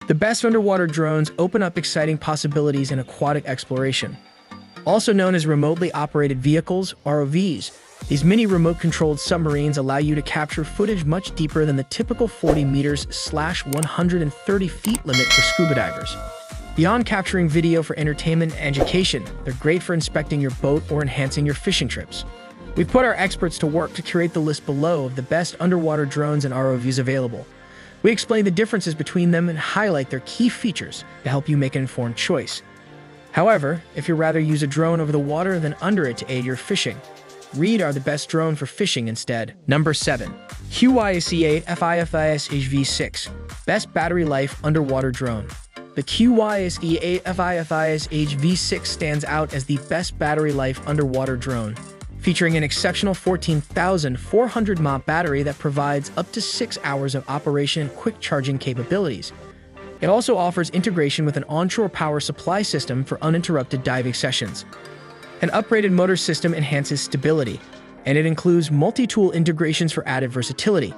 The best underwater drones open up exciting possibilities in aquatic exploration. Also known as remotely operated vehicles, ROVs, these mini remote-controlled submarines allow you to capture footage much deeper than the typical 40 meters/130 feet limit for scuba divers. Beyond capturing video for entertainment and education, they're great for inspecting your boat or enhancing your fishing trips. We've put our experts to work to curate the list below of the best underwater drones and ROVs available. We explain the differences between them and highlight their key features to help you make an informed choice. However, if you'd rather use a drone over the water than under it to aid your fishing, ROVs are the best drone for fishing instead. Number 7. QYSE-8 FIFIS-HV6 Best Battery Life Underwater Drone. The QYSE-8 FIFIS-HV6 stands out as the best battery life underwater drone, featuring an exceptional 14,400 mAh battery that provides up to 6 hours of operation and quick charging capabilities. It also offers integration with an onshore power supply system for uninterrupted diving sessions. An upgraded motor system enhances stability, and it includes multi-tool integrations for added versatility.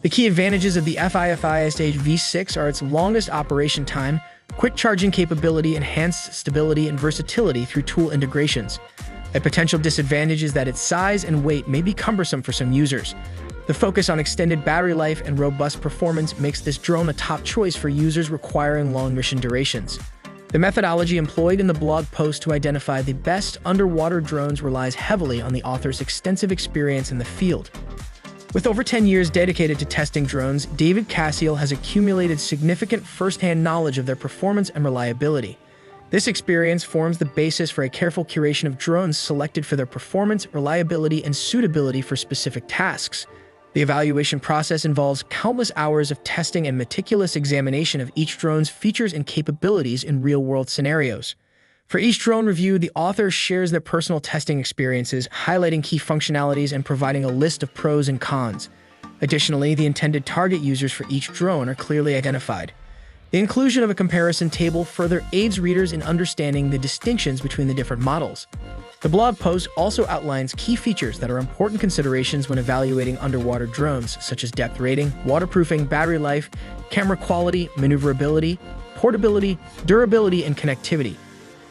The key advantages of the FIFIS-HV6 are its longest operation time, quick charging capability, enhanced stability, and versatility through tool integrations. A potential disadvantage is that its size and weight may be cumbersome for some users. The focus on extended battery life and robust performance makes this drone a top choice for users requiring long mission durations. The methodology employed in the blog post to identify the best underwater drones relies heavily on the author's extensive experience in the field. With over 10 years dedicated to testing drones, David Cassiel has accumulated significant first-hand knowledge of their performance and reliability. This experience forms the basis for a careful curation of drones selected for their performance, reliability, and suitability for specific tasks. The evaluation process involves countless hours of testing and meticulous examination of each drone's features and capabilities in real-world scenarios. For each drone review, the author shares their personal testing experiences, highlighting key functionalities and providing a list of pros and cons. Additionally, the intended target users for each drone are clearly identified. The inclusion of a comparison table further aids readers in understanding the distinctions between the different models. The blog post also outlines key features that are important considerations when evaluating underwater drones, such as depth rating, waterproofing, battery life, camera quality, maneuverability, portability, durability, and connectivity.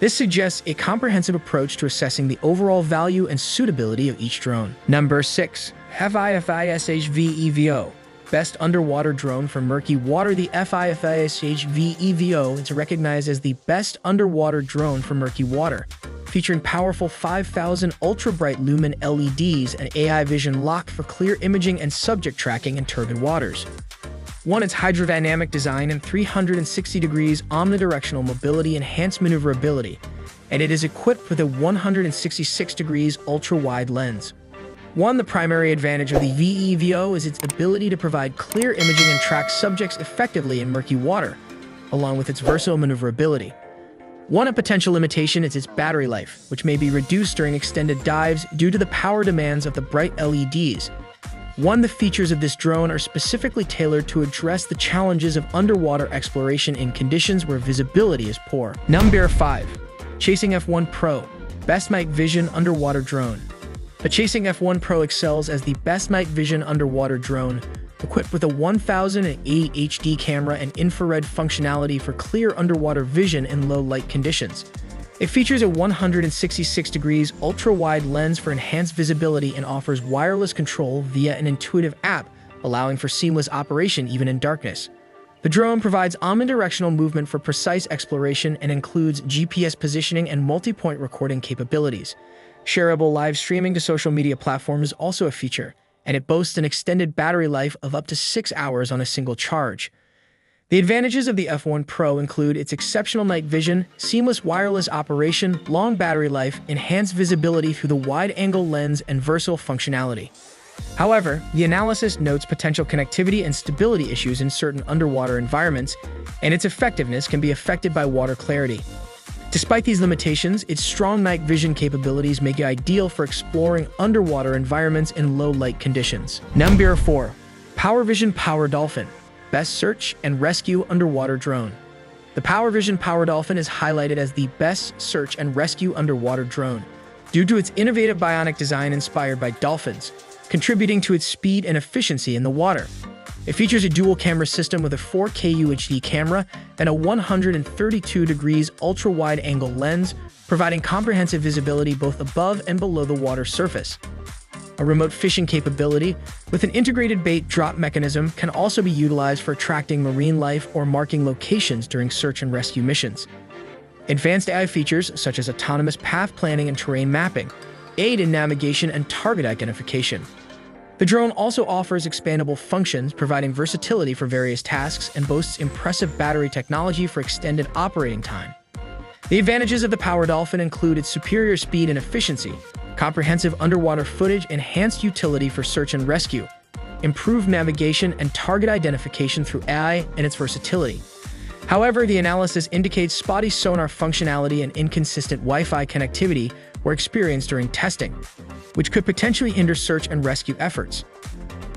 This suggests a comprehensive approach to assessing the overall value and suitability of each drone. Number 6. FIFIS-HV-EVO Best Underwater Drone for Murky Water. The FIFIS-HV-EVO is recognized as the best underwater drone for murky water, featuring powerful 5,000 ultra-bright lumen LEDs and AI vision lock for clear imaging and subject tracking in turbid waters. Its hydrodynamic design and 360 degrees omnidirectional mobility enhance maneuverability, and it is equipped with a 166 degrees ultra-wide lens. The primary advantage of the VEVO is its ability to provide clear imaging and track subjects effectively in murky water, along with its versatile maneuverability. A potential limitation is its battery life, which may be reduced during extended dives due to the power demands of the bright LEDs. The features of this drone are specifically tailored to address the challenges of underwater exploration in conditions where visibility is poor. Number 5. Chasing F1 Pro Best Night Vision Underwater Drone. The Chasing F1 Pro excels as the best night vision underwater drone, equipped with a 1080 HD camera and infrared functionality for clear underwater vision in low light conditions. It features a 166 degrees ultra-wide lens for enhanced visibility and offers wireless control via an intuitive app, allowing for seamless operation even in darkness. The drone provides omnidirectional movement for precise exploration and includes GPS positioning and multi-point recording capabilities. Shareable live streaming to social media platforms is also a feature, and it boasts an extended battery life of up to 6 hours on a single charge. The advantages of the F1 Pro include its exceptional night vision, seamless wireless operation, long battery life, enhanced visibility through the wide-angle lens, and versatile functionality. However, the analysis notes potential connectivity and stability issues in certain underwater environments, and its effectiveness can be affected by water clarity. Despite these limitations, its strong night vision capabilities make it ideal for exploring underwater environments in low-light conditions. Number 4. PowerVision Power Dolphin Best Search and Rescue Underwater Drone. The PowerVision Power Dolphin is highlighted as the best search and rescue underwater drone due to its innovative bionic design inspired by dolphins, contributing to its speed and efficiency in the water. It features a dual camera system with a 4K UHD camera and a 132 degrees ultra-wide-angle lens, providing comprehensive visibility both above and below the water surface. A remote fishing capability with an integrated bait drop mechanism can also be utilized for attracting marine life or marking locations during search and rescue missions. Advanced AI features such as autonomous path planning and terrain mapping aid in navigation and target identification. The drone also offers expandable functions, providing versatility for various tasks, and boasts impressive battery technology for extended operating time. The advantages of the Power Dolphin include its superior speed and efficiency, comprehensive underwater footage, enhanced utility for search and rescue, improved navigation and target identification through AI, and its versatility. However, the analysis indicates spotty sonar functionality and inconsistent Wi-Fi connectivity were experienced during testing, which could potentially hinder search and rescue efforts.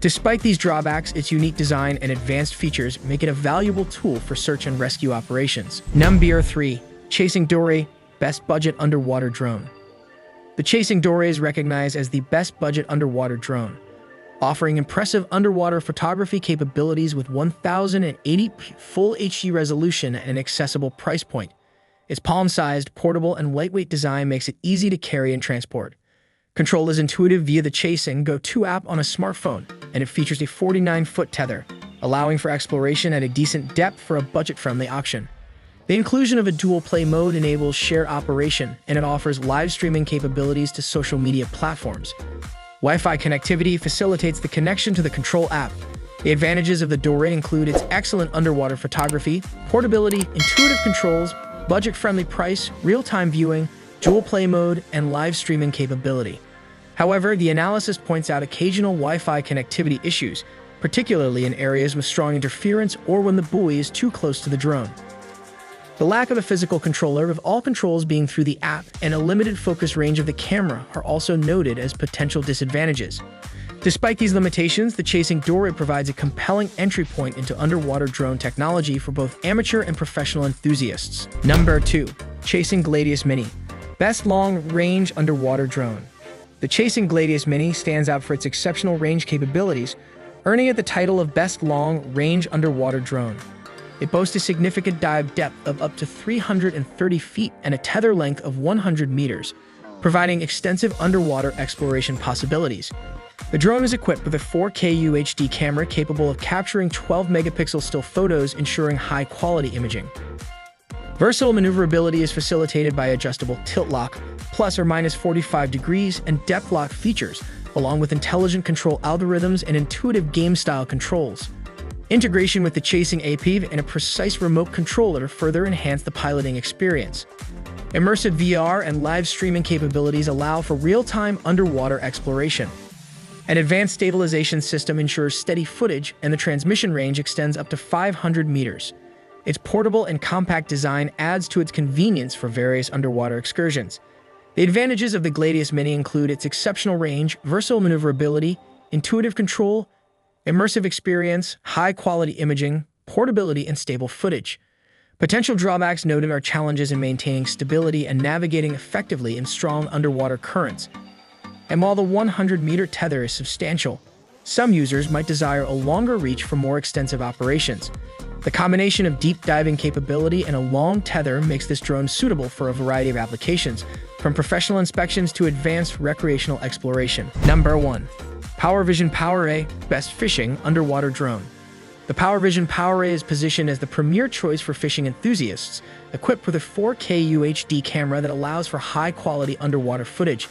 Despite these drawbacks, its unique design and advanced features make it a valuable tool for search and rescue operations. Number 3. Chasing Dory, Best Budget Underwater Drone. The Chasing Dory is recognized as the best budget underwater drone, offering impressive underwater photography capabilities with 1080p Full HD resolution at an accessible price point. Its palm-sized, portable, and lightweight design makes it easy to carry and transport. Control is intuitive via the Chasing Go 2 app on a smartphone, and it features a 49-foot tether, allowing for exploration at a decent depth for a budget-friendly option. The inclusion of a dual play mode enables shared operation, and it offers live streaming capabilities to social media platforms. Wi-Fi connectivity facilitates the connection to the Control app. The advantages of the Dory include its excellent underwater photography, portability, intuitive controls, budget-friendly price, real-time viewing, dual play mode, and live streaming capability. However, the analysis points out occasional Wi-Fi connectivity issues, particularly in areas with strong interference or when the buoy is too close to the drone. The lack of a physical controller, with all controls being through the app, and a limited focus range of the camera are also noted as potential disadvantages. Despite these limitations, the Chasing Dory provides a compelling entry point into underwater drone technology for both amateur and professional enthusiasts. Number 2. Chasing Gladius Mini, Best Long-Range Underwater Drone. The Chasing Gladius Mini stands out for its exceptional range capabilities, earning it the title of Best Long-Range Underwater Drone. It boasts a significant dive depth of up to 330 feet and a tether length of 100 meters, providing extensive underwater exploration possibilities. The drone is equipped with a 4K UHD camera capable of capturing 12-megapixel still photos, ensuring high-quality imaging. Versatile maneuverability is facilitated by adjustable tilt lock, plus or minus 45 degrees, and depth lock features, along with intelligent control algorithms and intuitive game-style controls. Integration with the Chasing app and a precise remote controller further enhance the piloting experience. Immersive VR and live streaming capabilities allow for real-time underwater exploration. An advanced stabilization system ensures steady footage, and the transmission range extends up to 500 meters. Its portable and compact design adds to its convenience for various underwater excursions. The advantages of the Gladius Mini include its exceptional range, versatile maneuverability, intuitive control, immersive experience, high-quality imaging, portability, and stable footage. Potential drawbacks noted are challenges in maintaining stability and navigating effectively in strong underwater currents. And while the 100-meter tether is substantial, some users might desire a longer reach for more extensive operations. The combination of deep diving capability and a long tether makes this drone suitable for a variety of applications, from professional inspections to advanced recreational exploration. Number 1. PowerVision PowerA, Best Fishing Underwater Drone. The PowerVision PowerA is positioned as the premier choice for fishing enthusiasts, equipped with a 4K UHD camera that allows for high-quality underwater footage.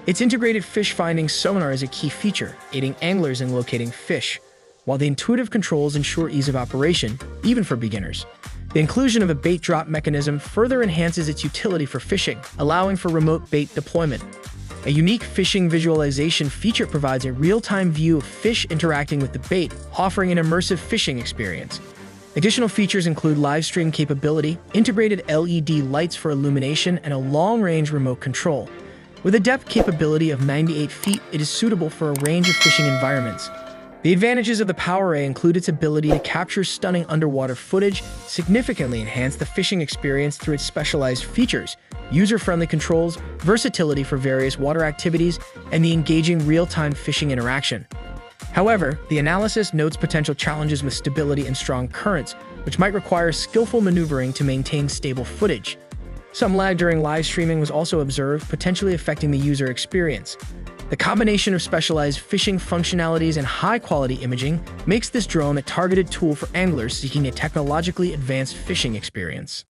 Its integrated fish-finding sonar is a key feature, aiding anglers in locating fish, while the intuitive controls ensure ease of operation, even for beginners. The inclusion of a bait drop mechanism further enhances its utility for fishing, allowing for remote bait deployment. A unique fishing visualization feature provides a real-time view of fish interacting with the bait, offering an immersive fishing experience. Additional features include live stream capability, integrated LED lights for illumination, and a long-range remote control. With a depth capability of 98 feet, it is suitable for a range of fishing environments. The advantages of the PowerA include its ability to capture stunning underwater footage, significantly enhance the fishing experience through its specialized features, user-friendly controls, versatility for various water activities, and the engaging real-time fishing interaction. However, the analysis notes potential challenges with stability and strong currents, which might require skillful maneuvering to maintain stable footage. Some lag during live streaming was also observed, potentially affecting the user experience. The combination of specialized fishing functionalities and high-quality imaging makes this drone a targeted tool for anglers seeking a technologically advanced fishing experience.